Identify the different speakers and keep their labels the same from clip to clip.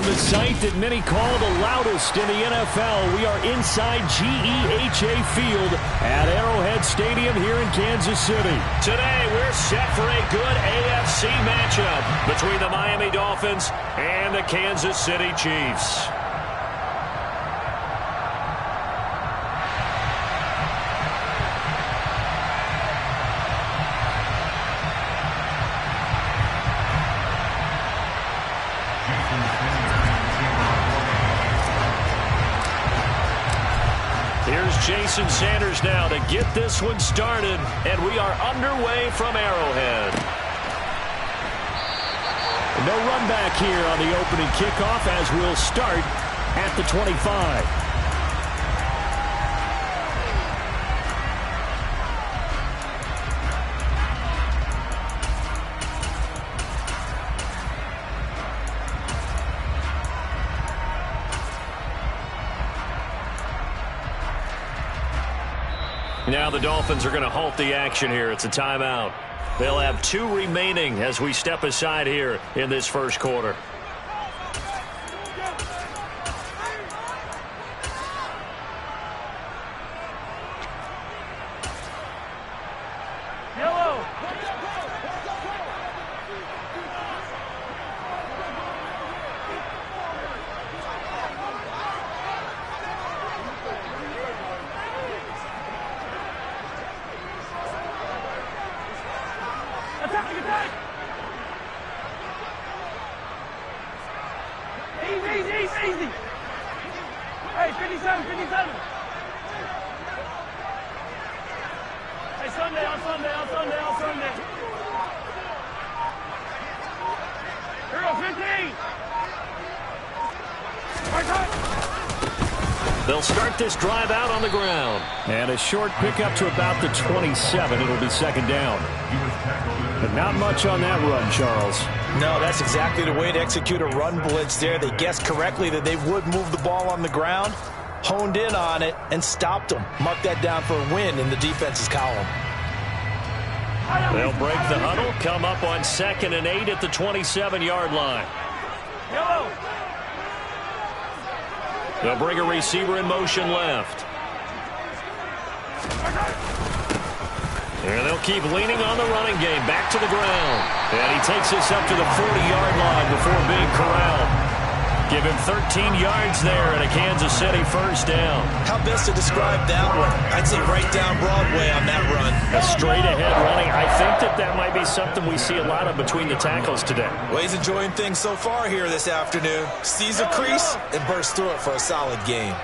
Speaker 1: From the site that many call the loudest in the NFL, we are inside GEHA Field at Arrowhead Stadium here in Kansas City. Today, we're set for a good AFC matchup between the Miami Dolphins and the Kansas City Chiefs. Here's Jason Sanders now to get this one started, and we are underway from Arrowhead. No run back here on the opening kickoff as we'll start at the 25. Now the Dolphins are going to halt the action here. It's a timeout. They'll have 2 remaining as we step aside here in this first quarter.
Speaker 2: Easy. Hey, 57. Hey, Sunday. Here we go, 15.
Speaker 1: They'll start this drive out on the ground. And a short pickup to about the 27. It'll be second down. But not much on that run, Charles.
Speaker 3: No, that's exactly the way to execute a run blitz there. They guessed correctly that they would move the ball on the ground, honed in on it, and stopped them. Mark that down for a win in the defense's column.
Speaker 1: They'll break the huddle, come up on 2nd and 8 at the 27-yard line. They'll bring a receiver in motion left. And they'll keep leaning on the running game. Back to the ground. And he takes this up to the 40-yard line before being corralled. Give him 13 yards there and a Kansas City first down.
Speaker 3: How best to describe that one? I'd say right down Broadway on that run.
Speaker 1: A straight-ahead running. I think that might be something we see a lot of between the tackles today.
Speaker 3: Well, he's enjoying things so far here this afternoon. Sees a crease and bursts through it for a solid game.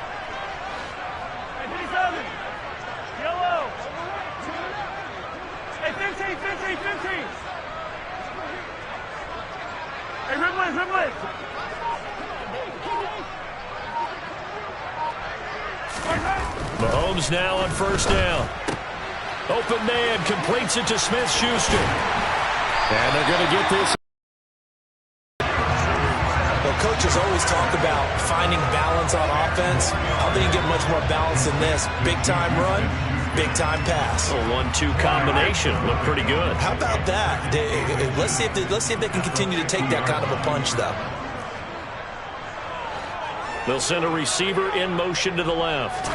Speaker 1: Mahomes now on first down. Open man completes it to Smith-Schuster. And they're going to get this.
Speaker 3: Well, coaches always talk about finding balance on offense. How they can get much more balance than this? Big-time run, big-time pass.
Speaker 1: A 1-2 combination. Looked pretty good.
Speaker 3: How about that? Let's see if they can continue to take that kind of a punch, though.
Speaker 1: They'll send a receiver in motion to the left.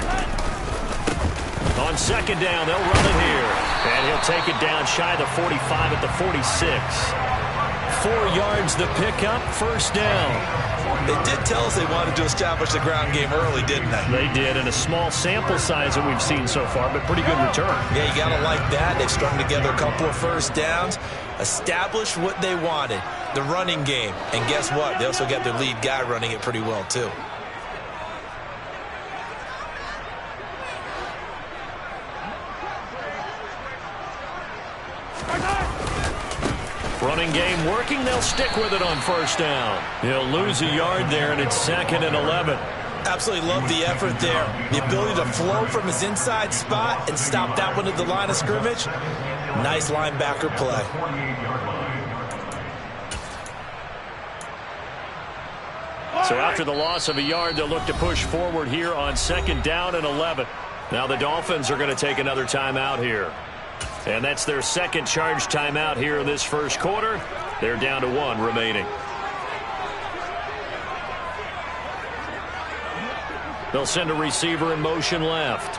Speaker 1: On 2nd down, they'll run it here. And he'll take it down shy of the 45 at the 46. 4 yards the pickup, first down.
Speaker 3: They did tell us they wanted to establish the ground game early, didn't they?
Speaker 1: They did, and a small sample size that we've seen so far, but pretty good return.
Speaker 3: Yeah, you got to like that. They've strung together a couple of first downs, established what they wanted, the running game. And guess what? They also got their lead guy running it pretty well, too.
Speaker 1: Running game working. They'll stick with it on first down. He'll lose a yard there, and it's 2nd and 11.
Speaker 3: Absolutely love the effort there. The ability to flow from his inside spot and stop that one at the line of scrimmage. Nice linebacker play.
Speaker 1: So after the loss of a yard, they'll look to push forward here on 2nd down and 11. Now the Dolphins are going to take another timeout here. And that's their second charge timeout here in this first quarter. They're down to 1 remaining. They'll send a receiver in motion left.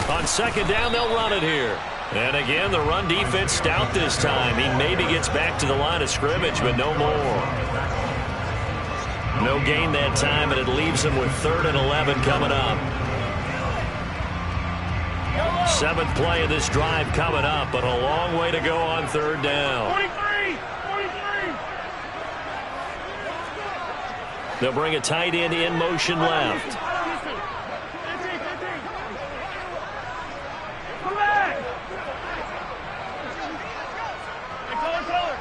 Speaker 1: On second down, they'll run it here. And again, the run defense stout this time. He maybe gets back to the line of scrimmage, but no more. No gain that time, and it leaves him with 3rd and 11 coming up. 7th play of this drive coming up, but a long way to go on 3rd down.
Speaker 2: 43!
Speaker 1: They'll bring a tight end in motion left.
Speaker 2: Come back! Color.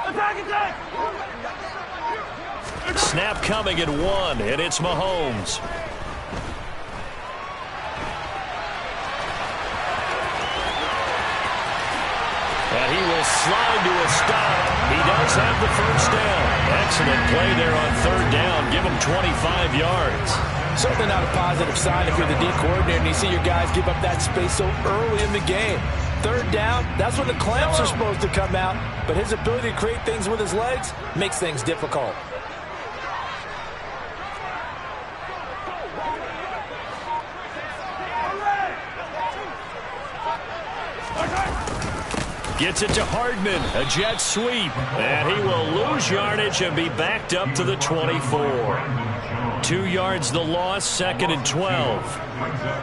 Speaker 2: Attack!
Speaker 1: Snap coming at 1, and it's Mahomes. And he will slide to a stop. He does have the 1st down. Excellent play there on 3rd down. Give him 25 yards.
Speaker 3: Certainly not a positive sign if you're the D coordinator and you see your guys give up that space so early in the game. 3rd down, that's when the clamps are supposed to come out. But his ability to create things with his legs makes things difficult.
Speaker 1: Gets it to Hardman, a jet sweep, and he will lose yardage and be backed up to the 24. 2 yards the loss, 2nd and 12.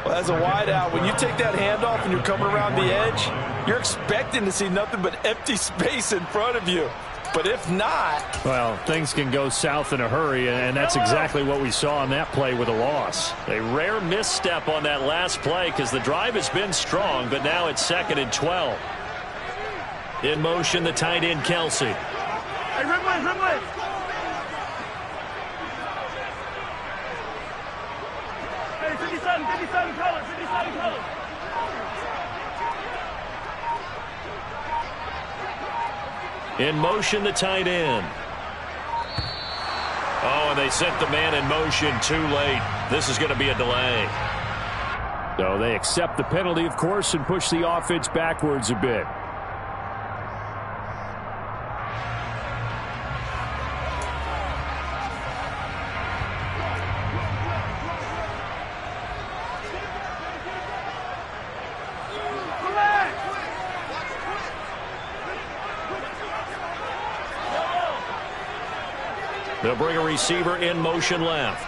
Speaker 3: Well, as a wideout, when you take that handoff and you're coming around the edge, you're expecting to see nothing but empty space in front of you. But if not...
Speaker 1: Well, things can go south in a hurry, and that's exactly what we saw on that play with a loss. A rare misstep on that last play because the drive has been strong, but now it's 2nd and 12. In motion, the tight end, Kelsey.
Speaker 2: Hey, Ridley! Hey, 57 color.
Speaker 1: In motion, the tight end. Oh, and they sent the man in motion too late. This is going to be a delay. So they accept the penalty, of course, and push the offense backwards a bit. They'll bring a receiver in motion left.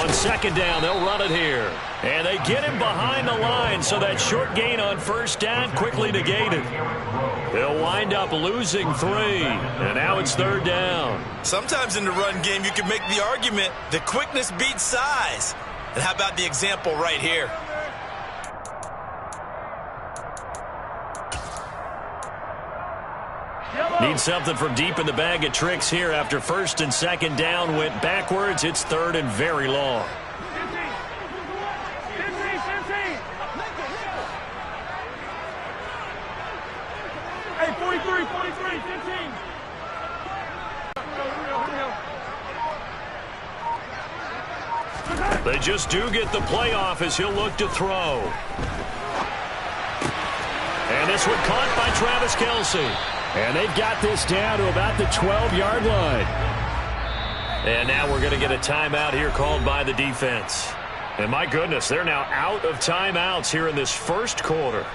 Speaker 1: On second down, they'll run it here. And they get him behind the line, so that short gain on 1st down quickly negated. They'll wind up losing 3, and now it's 3rd down.
Speaker 3: Sometimes in the run game, you can make the argument that quickness beats size. And how about the example right here?
Speaker 1: Need something from deep in the bag of tricks here after 1st and 2nd down went backwards. It's 3rd and very long.
Speaker 2: 15. Hey, 43, 15.
Speaker 1: They just do get the playoff as he'll look to throw. And this one caught by Travis Kelce. And they've got this down to about the 12-yard line. And now we're going to get a timeout here called by the defense. And my goodness, they're now out of timeouts here in this 1st quarter.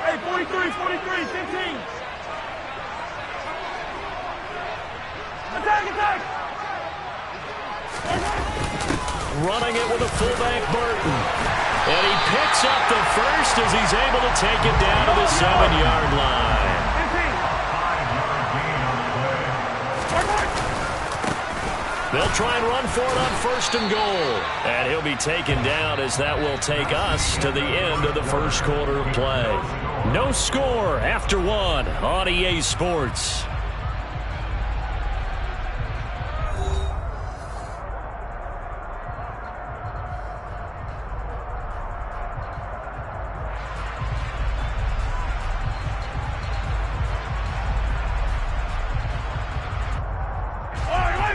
Speaker 2: Hey, 43, 15. Attack!
Speaker 1: Running it with a fullback, Burton. And he picks up the 1st as he's able to take it down to the 7-yard line.
Speaker 2: 15.
Speaker 1: They'll try and run for it on 1st and goal. And he'll be taken down as that will take us to the end of the 1st quarter of play. No score after 1 on EA Sports.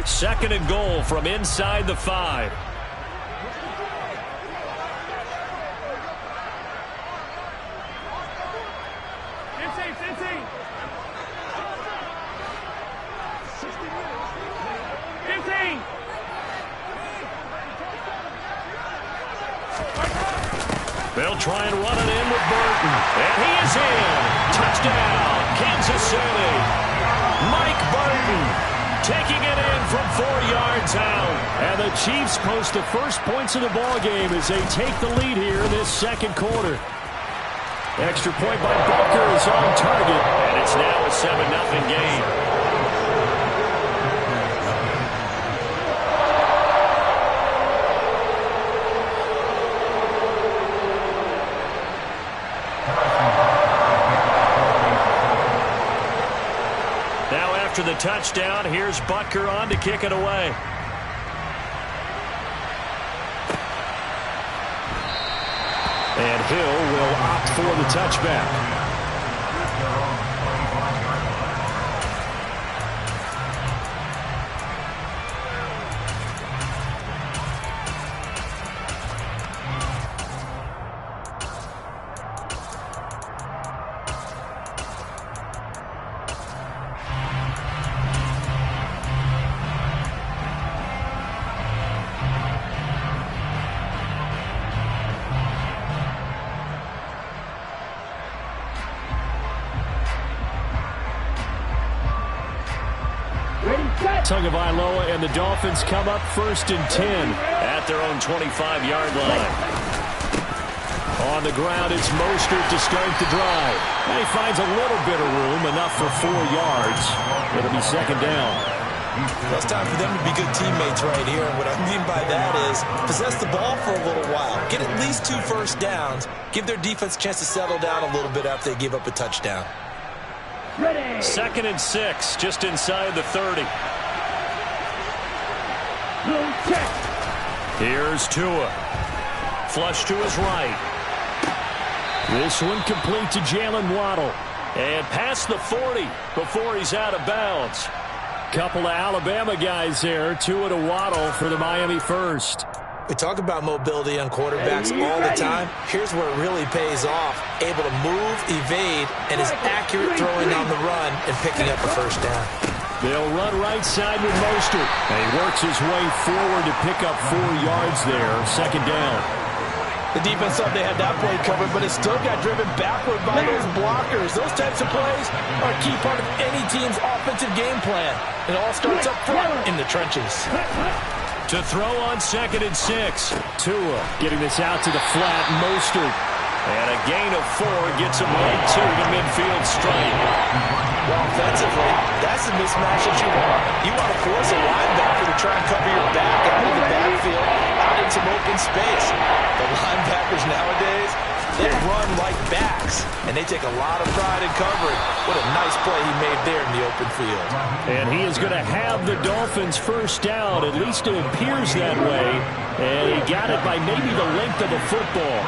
Speaker 1: Second and goal from inside the 5. They'll try and run it in with Burton. And he is in. Touchdown, Kansas City. Mike Burton taking it in from 4 yards out. And the Chiefs post the first points of the ball game as they take the lead here in this second quarter. Extra point by Butker is on target. And it's now a 7-0 game. After the touchdown, here's Butker on to kick it away. And Hill will opt for the touchback. Tagovailoa and the Dolphins come up 1st and 10 at their own 25-yard line. On the ground, it's Mostert to start the drive. And he finds a little bit of room, enough for 4 yards. It'll be second down.
Speaker 3: Well, it's time for them to be good teammates right here. And what I mean by that is possess the ball for a little while. Get at least 2 first downs. Give their defense a chance to settle down a little bit after they give up a touchdown.
Speaker 1: Ready. 2nd and 6, just inside the 30. Here's Tua. Flush to his right. This one complete to Jalen Waddle. And past the 40 before he's out of bounds. Couple of Alabama guys there. Tua to Waddle for the Miami first.
Speaker 3: We talk about mobility on quarterbacks all the time. Here's where it really pays off. Able to move, evade, and is accurate throwing on the run and picking up a first down.
Speaker 1: They'll run right side with Mostert. And he works his way forward to pick up 4 yards there. Second down.
Speaker 3: The defense thought they had that play covered, but it still got driven backward by those blockers. Those types of plays are a key part of any team's offensive game plan. It all starts up front in the trenches.
Speaker 1: To throw on 2nd and 6. Tua getting this out to the flat. Mostert. And a gain of 4 gets him right to the midfield stripe.
Speaker 3: Well, offensively, that's the mismatch that you want. You want to force a linebacker to try and cover your back out of the backfield, out in some open space. The linebackers nowadays, they run like backs, and they take a lot of pride in covering. What a nice play he made there in the open field.
Speaker 1: And he is going to have the Dolphins first down. At least it appears that way. And he got it by maybe the length of a football.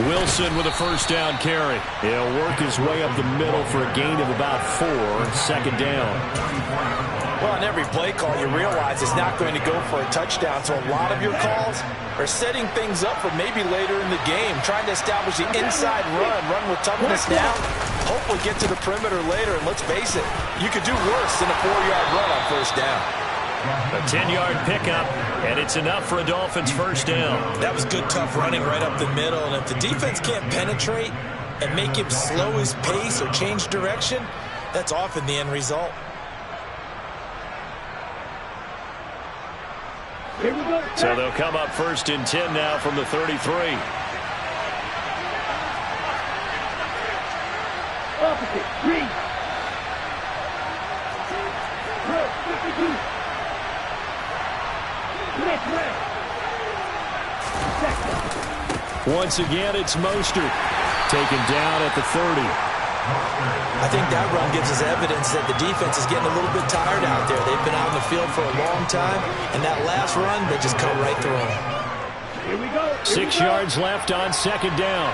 Speaker 1: Wilson with a first down carry. He'll work his way up the middle for a gain of about 4. Second down.
Speaker 3: Well, on every play call, you realize it's not going to go for a touchdown. So a lot of your calls are setting things up for maybe later in the game, trying to establish the inside run with toughness now. Hopefully get to the perimeter later. And let's face it, you could do worse than a 4-yard run on first down.
Speaker 1: A 10-yard pickup, and it's enough for a Dolphins first down.
Speaker 3: That was good, tough running right up the middle. And if the defense can't penetrate and make him slow his pace or change direction, that's often the end result.
Speaker 2: Here we go.
Speaker 1: So they'll come up 1st and 10 now from the 33.
Speaker 2: Opposite. 3. 52.
Speaker 1: Once again, it's Mostert taken down at the 30.
Speaker 3: I think that run gives us evidence that the defense is getting a little bit tired out there. They've been out in the field for a long time, and that last run, they just cut right through them.
Speaker 2: Here we go.
Speaker 1: 6 yards left on second down.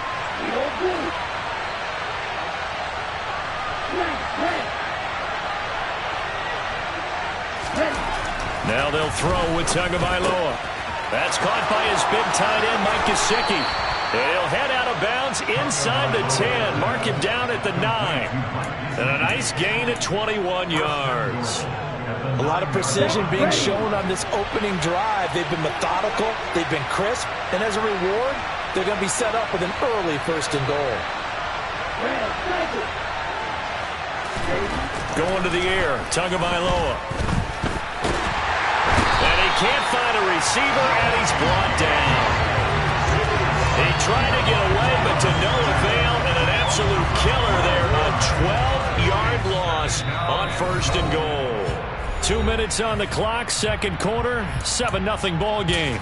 Speaker 1: Now they'll throw with Tagovailoa. That's caught by his big tight end, Mike Gesicki. And he'll head out of bounds inside the 10. Mark him down at the 9. And a nice gain at 21 yards.
Speaker 3: A lot of precision being shown on this opening drive. They've been methodical. They've been crisp. And as a reward, they're going to be set up with an early 1st and goal.
Speaker 1: Going to the air, Tagovailoa. And he can't find a receiver, and he's brought down. He tried to get away, but to no avail, and an absolute killer there. A 12-yard loss on 1st and goal. 2 minutes on the clock, second quarter, 7-0 ball game.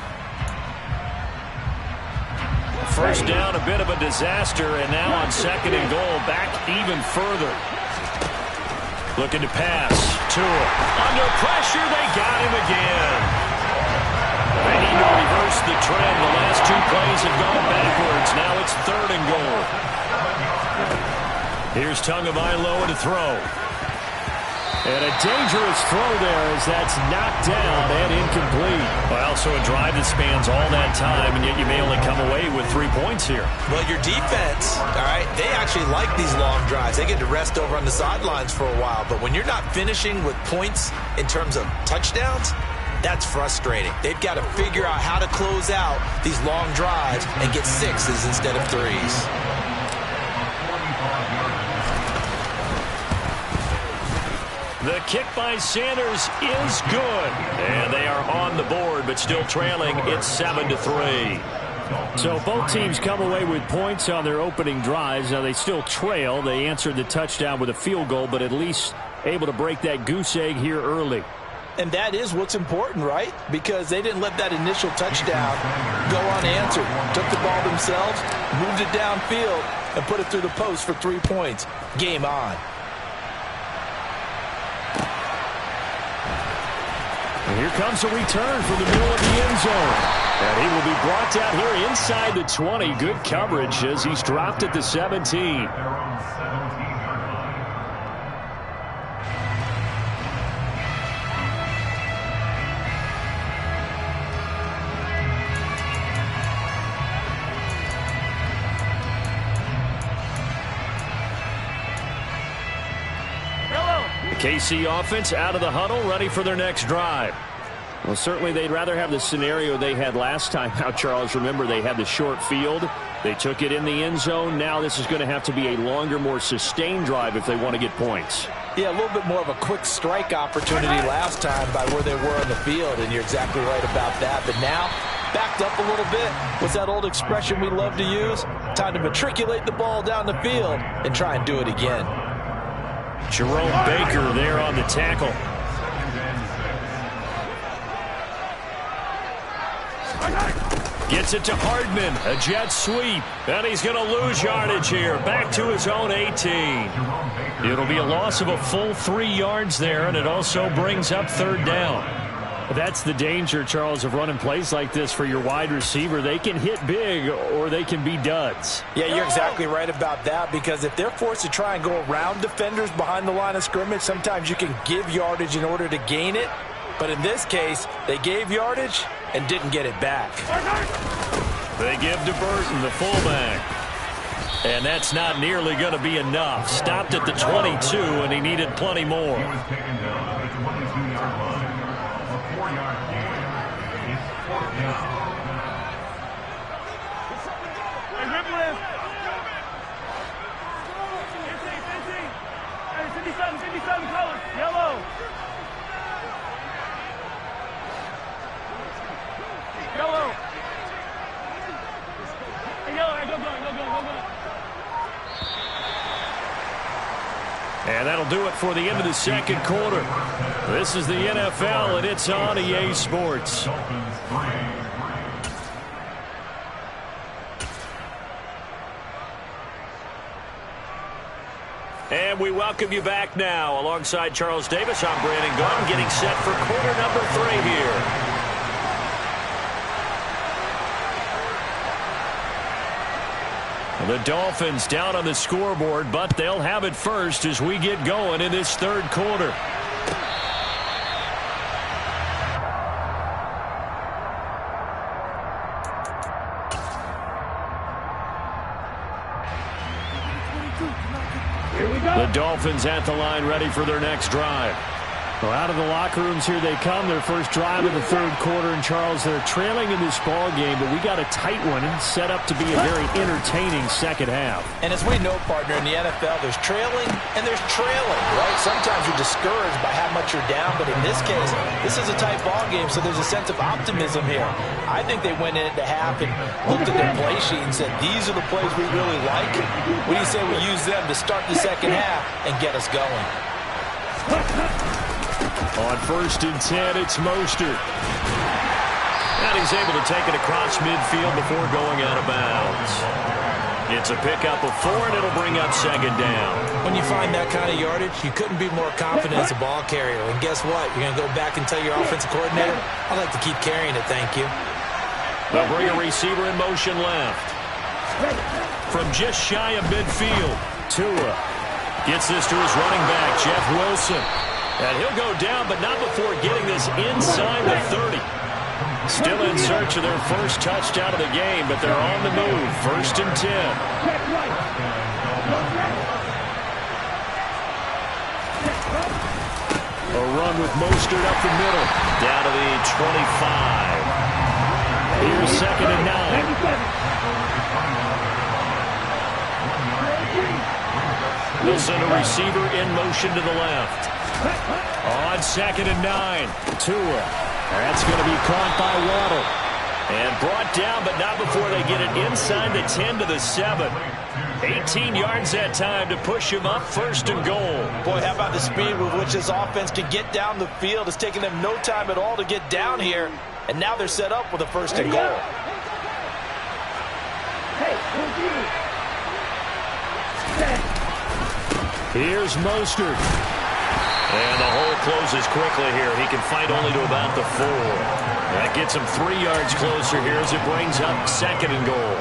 Speaker 1: First down, a bit of a disaster, and now on 2nd and goal, back even further. Looking to pass. Tua. Under pressure, they got him again. They need to reverse the trend. The last 2 plays have gone backwards. Now it's 3rd and goal. Here's Tagovailoa to throw. And a dangerous throw there as that's knocked down and incomplete. Well, so a drive that spans all that time, and yet you may only come away with 3 points here.
Speaker 3: Well, your defense, all right, they actually like these long drives. They get to rest over on the sidelines for a while. But when you're not finishing with points in terms of touchdowns, that's frustrating. They've got to figure out how to close out these long drives and get 6s instead of 3s.
Speaker 1: The kick by Sanders is good. And they are on the board, but still trailing. It's 7-3. So both teams come away with points on their opening drives. Now they still trail. They answered the touchdown with a field goal, but at least able to break that goose egg here early.
Speaker 3: And that is what's important, right? Because they didn't let that initial touchdown go unanswered. Took the ball themselves, moved it downfield, and put it through the post for 3 points. Game on.
Speaker 1: And here comes a return from the middle of the end zone. And he will be brought down here inside the 20. Good coverage as he's dropped at the 17. KC offense out of the huddle, ready for their next drive. Well, certainly they'd rather have the scenario they had last time out, Charles. Remember, they had the short field. They took it in the end zone. Now this is going to have to be a longer, more sustained drive if they want to get points.
Speaker 3: Yeah, a little bit more of a quick strike opportunity last time by where they were on the field, and you're exactly right about that. But now, backed up a little bit. What's that old expression we love to use? Time to matriculate the ball down the field and try and do it again.
Speaker 1: Jerome Baker there on the tackle. Gets it to Hardman, a jet sweep, and he's going to lose yardage here. Back to his own 18. It'll be a loss of a full 3 yards there, and it also brings up 3rd down. That's the danger, Charles, of running plays like this for your wide receiver. They can hit big or they can be duds.
Speaker 3: Yeah, you're exactly right about that, because if they're forced to try and go around defenders behind the line of scrimmage, sometimes you can give yardage in order to gain it. But in this case, they gave yardage and didn't get it back.
Speaker 1: They give to Burton, the fullback. And that's not nearly going to be enough. Stopped at the 22, and he needed plenty more. And that'll do it for the end of the second quarter. This is the NFL, and it's on EA Sports. And we welcome you back now. Alongside Charles Davis, I'm Brandon Gaunt, getting set for quarter number 3 here. The Dolphins down on the scoreboard, but they'll have it first as we get going in this third quarter. The Dolphins at the line, ready for their next drive. Well, out of the locker rooms here they come. Their first drive of the third quarter. And, Charles, they're trailing in this ball game, but we got a tight one set up to be a very entertaining second half.
Speaker 3: And as we know, partner, in the NFL, there's trailing and there's trailing, right? Sometimes you're discouraged by how much you're down, but in this case, this is a tight ball game, so there's a sense of optimism here. I think they went in at the half and looked at their play sheet and said, these are the plays we really like. What do you say we use them to start the second half and get us going?
Speaker 1: On 1st and 10, it's Mostert. And he's able to take it across midfield before going out of bounds. It's a pickup of 4, and it'll bring up second down.
Speaker 3: When you find that kind of yardage, you couldn't be more confident as a ball carrier. And guess what? You're going to go back and tell your offensive coordinator, I'd like to keep carrying it, thank you.
Speaker 1: They'll bring a receiver in motion left. From just shy of midfield, Tua gets this to his running back, Jeff Wilson. And he'll go down, but not before getting this inside the 30. Still in search of their first touchdown of the game, but they're on the move. 1st and 10. A run with Mostert up the middle. Down to the 25. Here's 2nd and 9. They'll send a receiver in motion to the left. On 2nd and 9, Tua. That's going to be caught by Waddle. And brought down, but not before they get it inside the 10 to the 7. 18 yards that time to push him up 1st and goal.
Speaker 3: Boy, how about the speed with which this offense can get down the field? It's taking them no time at all to get down here. And now they're set up with a 1st and goal.
Speaker 1: Here's Mostert. And the hole closes quickly here. He can fight only to about the 4. That gets him 3 yards closer here as it brings up 2nd and goal.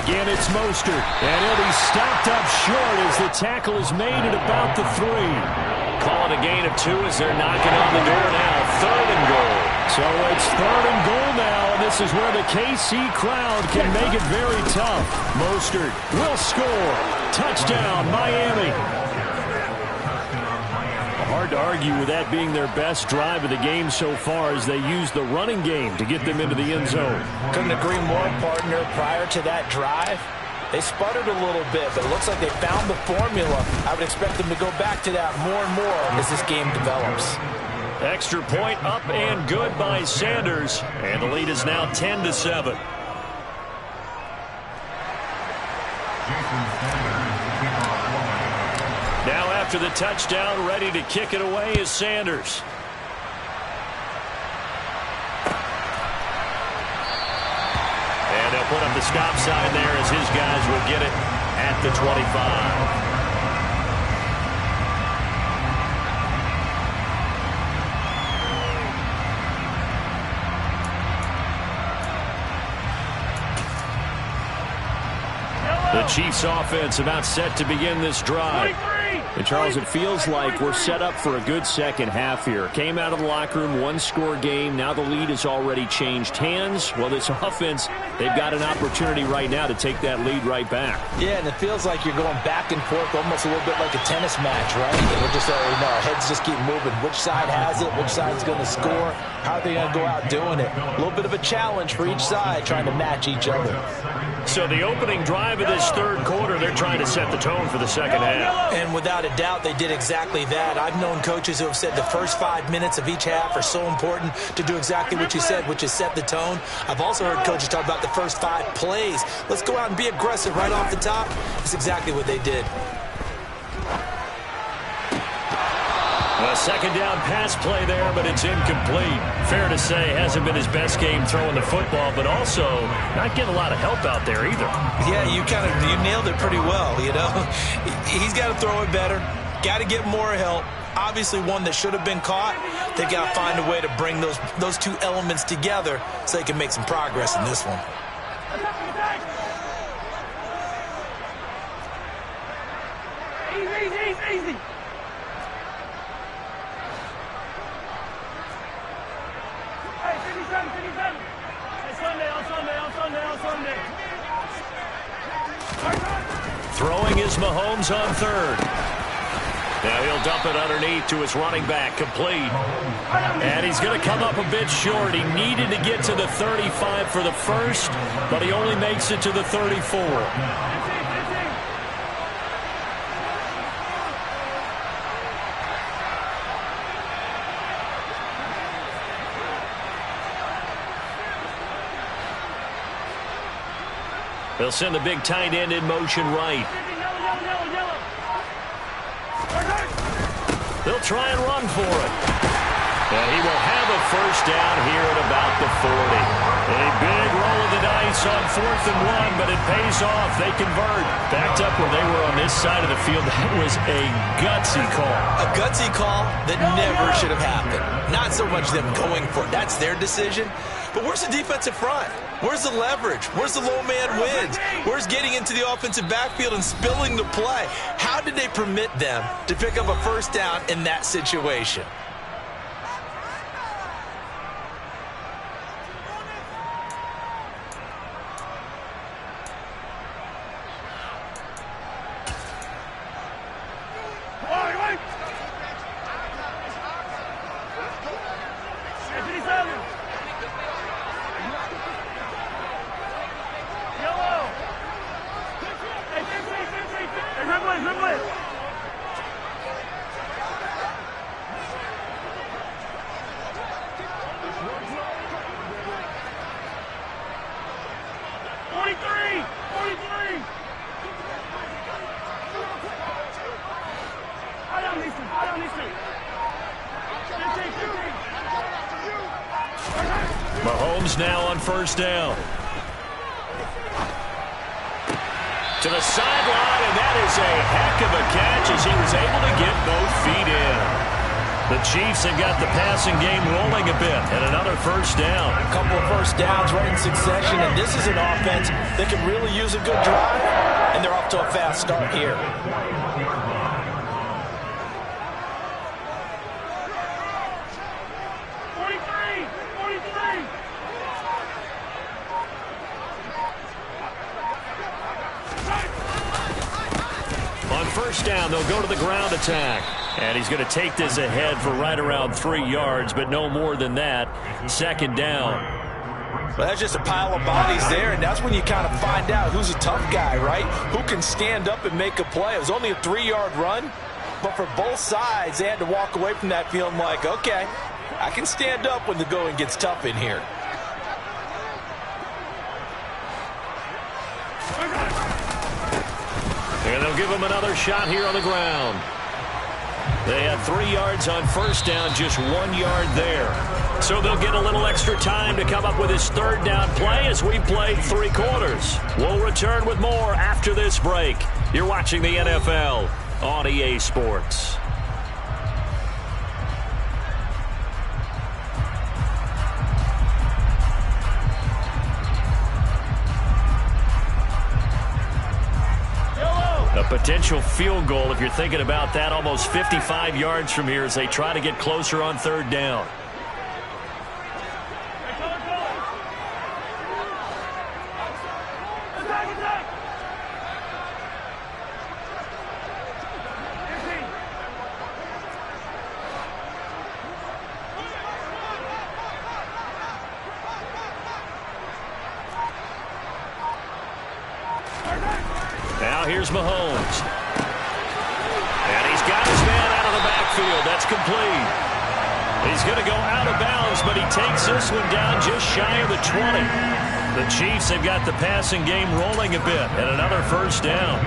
Speaker 1: Again, it's Mostert. And he'll be stopped up short as the tackle is made at about the 3. Call it a gain of 2 as they're knocking on the door now. 3rd and goal. So it's 3rd and goal now, and this is where the KC crowd can make it very tough. Mostert will score. Touchdown, Miami. Hard to argue with that being their best drive of the game so far as they use the running game to get them into the end zone.
Speaker 3: Couldn't agree more, partner. Prior to that drive, they sputtered a little bit, but it looks like they found the formula. I would expect them to go back to that more and more as this game develops.
Speaker 1: Extra point up and good by Sanders. And the lead is now 10-7. Now after the touchdown, ready to kick it away is Sanders. And they'll put up the stop sign there as his guys will get it at the 25. The Chiefs offense about set to begin this drive. And Charles, it feels like we're set up for a good second half here. Came out of the locker room, one-score game. Now the lead has already changed hands. Well, this offense, they've got an opportunity right now to take that lead right back.
Speaker 3: Yeah, and it feels like you're going back and forth almost a little bit like a tennis match, right? And we're just, our heads just keep moving. Which side has it? Which side's going to score? How are they going to go out doing it? A little bit of a challenge for each side, trying to match each other.
Speaker 1: So the opening drive of this third quarter, they're trying to set the tone for the second half.
Speaker 3: And without a doubt, they did exactly that. I've known coaches who have said the first 5 minutes of each half are so important to do exactly what you said, which is set the tone. I've also heard coaches talk about the first 5 plays. Let's go out and be aggressive right off the top. That's exactly what they did.
Speaker 1: A second down pass play there, but it's incomplete. Fair to say, hasn't been his best game throwing the football, but also not getting a lot of help out there either.
Speaker 3: Yeah, you nailed it pretty well, you know. He's got to throw it better, got to get more help, obviously one that should have been caught. They've got to find a way to bring those two elements together so they can make some progress in this one.
Speaker 2: Easy. Hey, 57. Hey, Sunday.
Speaker 1: Throwing is Mahomes on third. Now he'll dump it underneath to his running back, complete. And he's going to come up a bit short. He needed to get to the 35 for the first, but he only makes it to the 34. They'll send the big tight end in motion right. They'll try and run for it. And he will have a first down here at about the 40. A big roll of the dice on 4th and 1, but it pays off. They convert. Backed up where they were on this side of the field. That was a gutsy call.
Speaker 3: A gutsy call that never should have happened. Not so much them going for it. That's their decision. But where's the defensive front? Where's the leverage? Where's the low man wins? Where's getting into the offensive backfield and spilling the play? How did they permit them to pick up a first down in that situation?
Speaker 1: Mahomes now on first down. To the sideline, and that is a heck of a catch as he was able to get both feet in. The Chiefs have got the passing game rolling a bit, and another first down.
Speaker 3: A couple of first downs right in succession, and this is an offense that can really use a good drive, and they're off to a fast start here.
Speaker 1: First down, they'll go to the ground attack. And he's going to take this ahead for right around 3 yards, but no more than that. Second down.
Speaker 3: Well, that's just a pile of bodies there, and that's when you kind of find out who's a tough guy, right? Who can stand up and make a play. It was only a 3-yard run, but for both sides, they had to walk away from that feeling like, okay, I can stand up when the going gets tough in here.
Speaker 1: And they'll give him another shot here on the ground. They had 3 yards on first down, just 1 yard there. So they'll get a little extra time to come up with his third down play as we play 3 quarters. We'll return with more after this break. You're watching the NFL on EA Sports. A potential field goal, if you're thinking about that, almost 55 yards from here as they try to get closer on third down. Now here's Mahomes. And he's got his man out of the backfield. That's complete. He's going to go out of bounds, but he takes this one down just shy of the 20. The Chiefs have got the passing game rolling a bit, and another first down.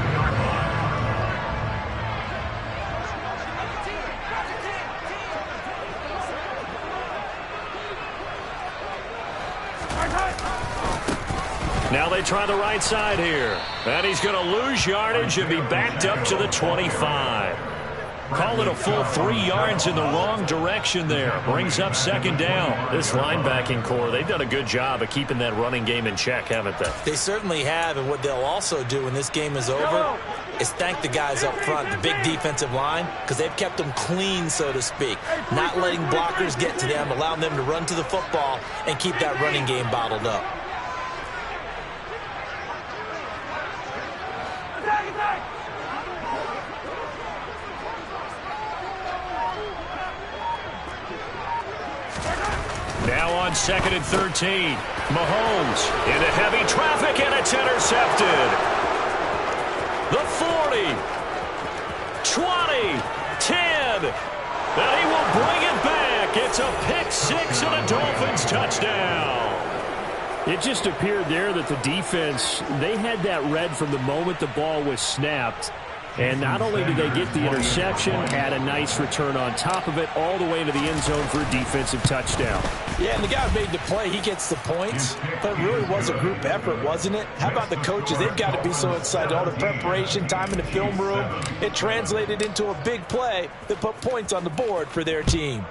Speaker 1: Now they try the right side here. And he's going to lose yardage and be backed up to the 25. Call it a full 3 yards in the wrong direction there. Brings up second down.
Speaker 4: This linebacking core, they've done a good job of keeping that running game in check, haven't they?
Speaker 3: They certainly have, and what they'll also do when this game is over is thank the guys up front, the big defensive line, because they've kept them clean, so to speak. Not letting blockers get to them, allowing them to run to the football and keep that running game bottled up.
Speaker 1: Now on 2nd and 13. Mahomes into heavy traffic, and it's intercepted. The 40, 20, 10, and he will bring it back. It's a pick six and a Dolphins touchdown.
Speaker 2: It just appeared there that the defense, they had that read from the moment the ball was snapped. And not only did they get the interception, had a nice return on top of it, all the way to the end zone for a defensive touchdown.
Speaker 3: Yeah, and the guy who made the play, he gets the points. But it really was a group effort, wasn't it? How about the coaches? They've got to be so excited. All the preparation, time in the film room, it translated into a big play that put points on the board for their team.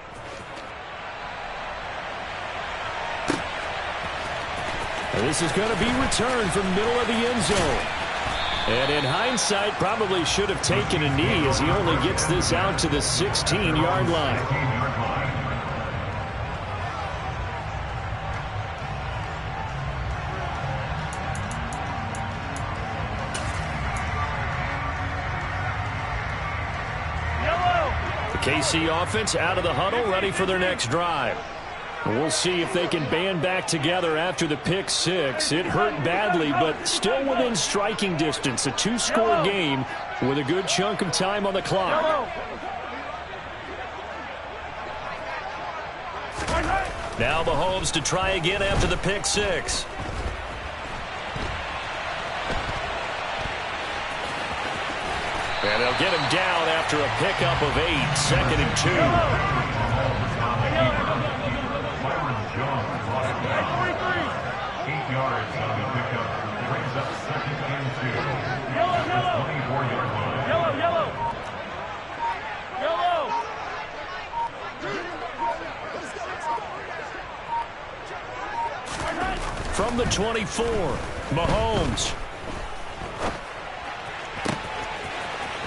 Speaker 2: And this is going to be returned from the middle of the end zone. And in hindsight, probably should have taken a knee as he only gets this out to the 16-yard line. The KC offense out of the huddle, ready for their next drive. We'll see if they can band back together after the pick six. It hurt badly, but still within striking distance. A 2-score game with a good chunk of time on the clock.
Speaker 1: Now Mahomes to try again after the pick six. And they'll get him down after a pickup of 8, 2nd and 2. From the 24, Mahomes.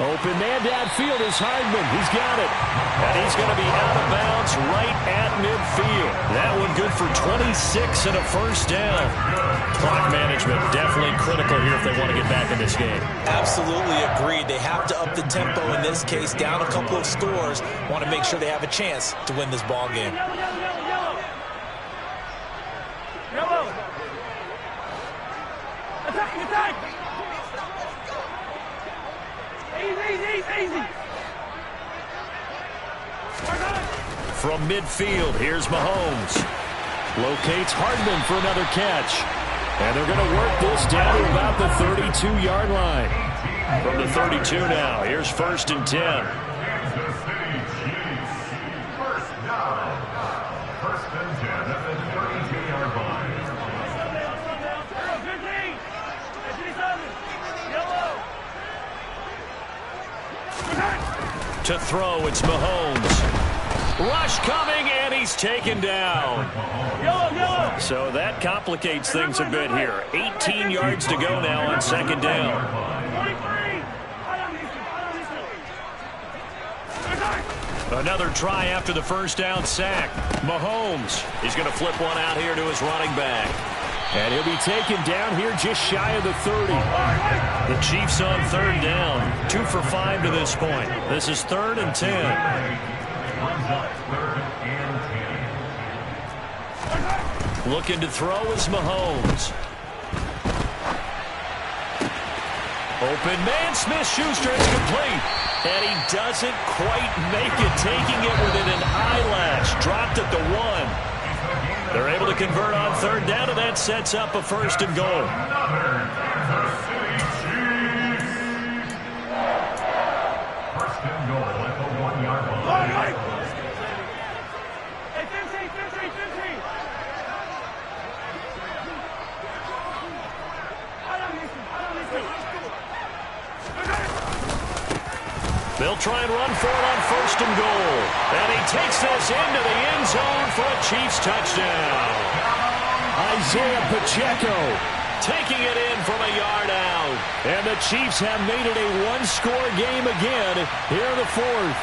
Speaker 1: Open man downfield is Hardman. He's got it. And he's going to be out of bounds right at midfield. That one good for 26 and a first down. Clock management definitely critical here if they want to get back in this game.
Speaker 3: Absolutely agreed. They have to up the tempo in this case, down a couple of scores. Want to make sure they have a chance to win this ball game.
Speaker 2: Attack! Easy!
Speaker 1: From midfield, here's Mahomes. Locates Hardman for another catch. And they're going to work this down to about the 32-yard line. From the 32 now, here's 1st and 10. To throw, it's Mahomes. Rush coming, and he's taken down. So that complicates things a bit here. 18 yards to go now on 2nd down. Another try after the first down sack. Mahomes is going to flip one out here to his running back. And he'll be taken down here just shy of the 30. The Chiefs on 3rd down. 2 for 5 to this point. This is 3rd and 10. Looking to throw is Mahomes. Open man, Smith-Schuster is complete. And he doesn't quite make it, taking it within an eyelash. Dropped at the 1. They're able to convert on 3rd down, and that sets up a 1st and goal.
Speaker 5: First and goal at the 1-yard line.
Speaker 2: They'll try and run for it on 1st and goal. And he takes this into the end zone for a Chiefs touchdown.
Speaker 1: Isaiah Pacheco
Speaker 2: taking it in from a yard out.
Speaker 1: And the Chiefs have made it a one-score game again here in the 4th.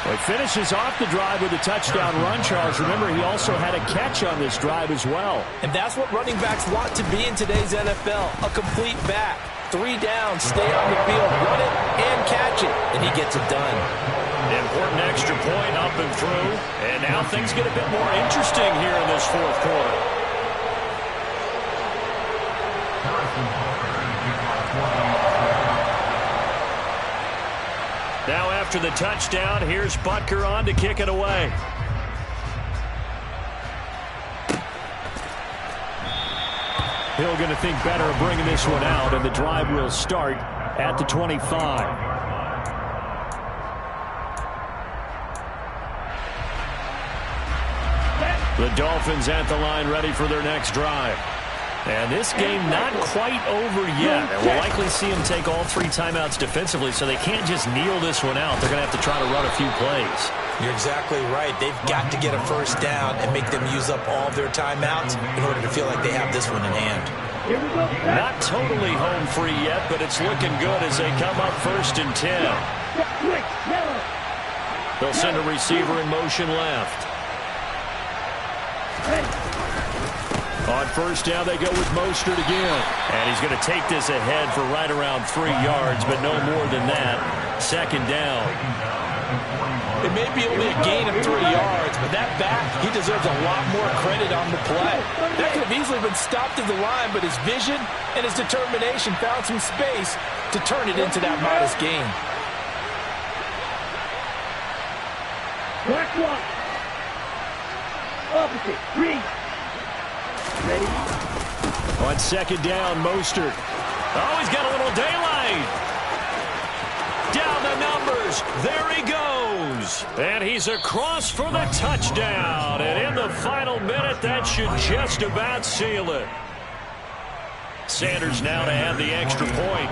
Speaker 1: Well, he finishes off the drive with a touchdown run, Charles. Remember, he also had a catch on this drive as well.
Speaker 3: And that's what running backs want to be in today's NFL, a complete back. 3 down, stay on the field, run it, and catch it. And he gets it done.
Speaker 2: Important extra point up and through. And now things get a bit more interesting here in this 4th quarter. Now after the touchdown, here's Butker on to kick it away.
Speaker 1: Hill going to think better of bringing this one out, and the drive will start at the 25.
Speaker 2: The Dolphins at the line ready for their next drive. And this game not quite over yet. And we'll likely see them take all 3 timeouts defensively, so they can't just kneel this one out. They're going to have to try to run a few plays.
Speaker 3: You're exactly right. They've got to get a 1st down and make them use up all of their timeouts in order to feel like they have this one in hand.
Speaker 2: Not totally home free yet, but it's looking good as they come up 1st and 10. They'll send a receiver in motion left. On 1st down, they go with Mostert again. And he's going to take this ahead for right around 3 yards, but no more than that. 2nd down.
Speaker 3: It may be only a gain of 3 yards, but that back, he deserves a lot more credit on the play. That could have easily been stopped at the line, but his vision and his determination found some space to turn it into that modest gain.
Speaker 6: Black one. Opposite. 3. Ready?
Speaker 1: On 2nd down, Mostert.
Speaker 2: Oh, he's got a little daylight. Down the numbers. There he goes. And he's across for the touchdown. And in the final minute, that should just about seal it. Sanders now to add the extra point.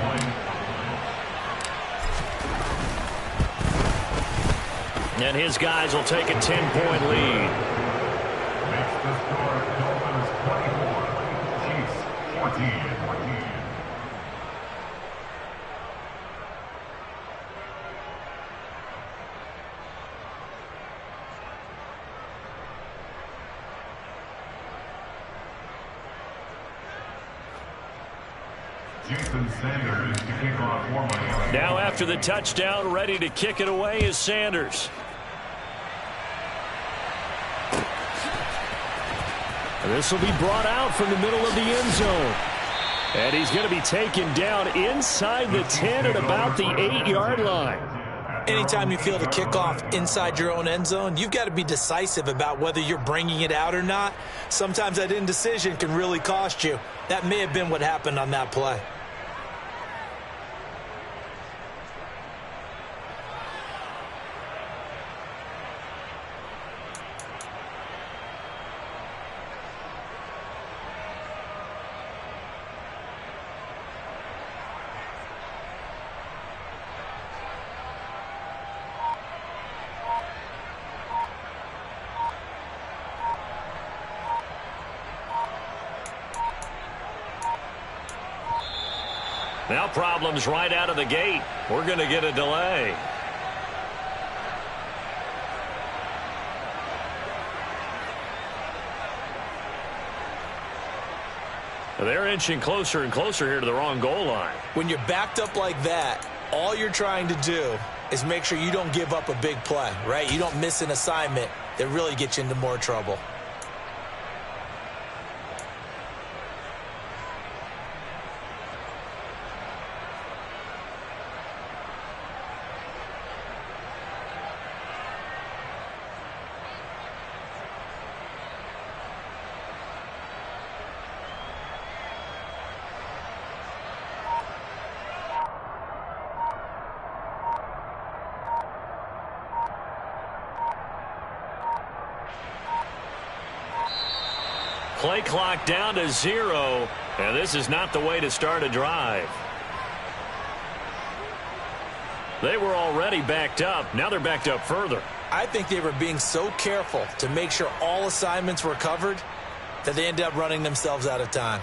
Speaker 2: And his guys will take a 10-point lead.
Speaker 5: Makes the score Dolphins 24, Chiefs 14. Sanders to kick off formally.
Speaker 2: Now after the touchdown, ready to kick it away is Sanders.
Speaker 1: This will be brought out from the middle of the end zone. And he's going to be taken down inside the 10 at about the 8-yard line.
Speaker 3: Anytime you feel the kickoff inside your own end zone, you've got to be decisive about whether you're bringing it out or not. Sometimes that indecision can really cost you. That may have been what happened on that play.
Speaker 2: Now problems right out of the gate. We're going to get a delay. They're inching closer and closer here to the wrong goal line.
Speaker 3: When you're backed up like that, all you're trying to do is make sure you don't give up a big play, right? You don't miss an assignment that really gets you into more trouble.
Speaker 2: Play clock down to 0, and this is not the way to start a drive.
Speaker 4: They were already backed up. Now they're backed up further.
Speaker 3: I think they were being so careful to make sure all assignments were covered that they ended up running themselves out of time.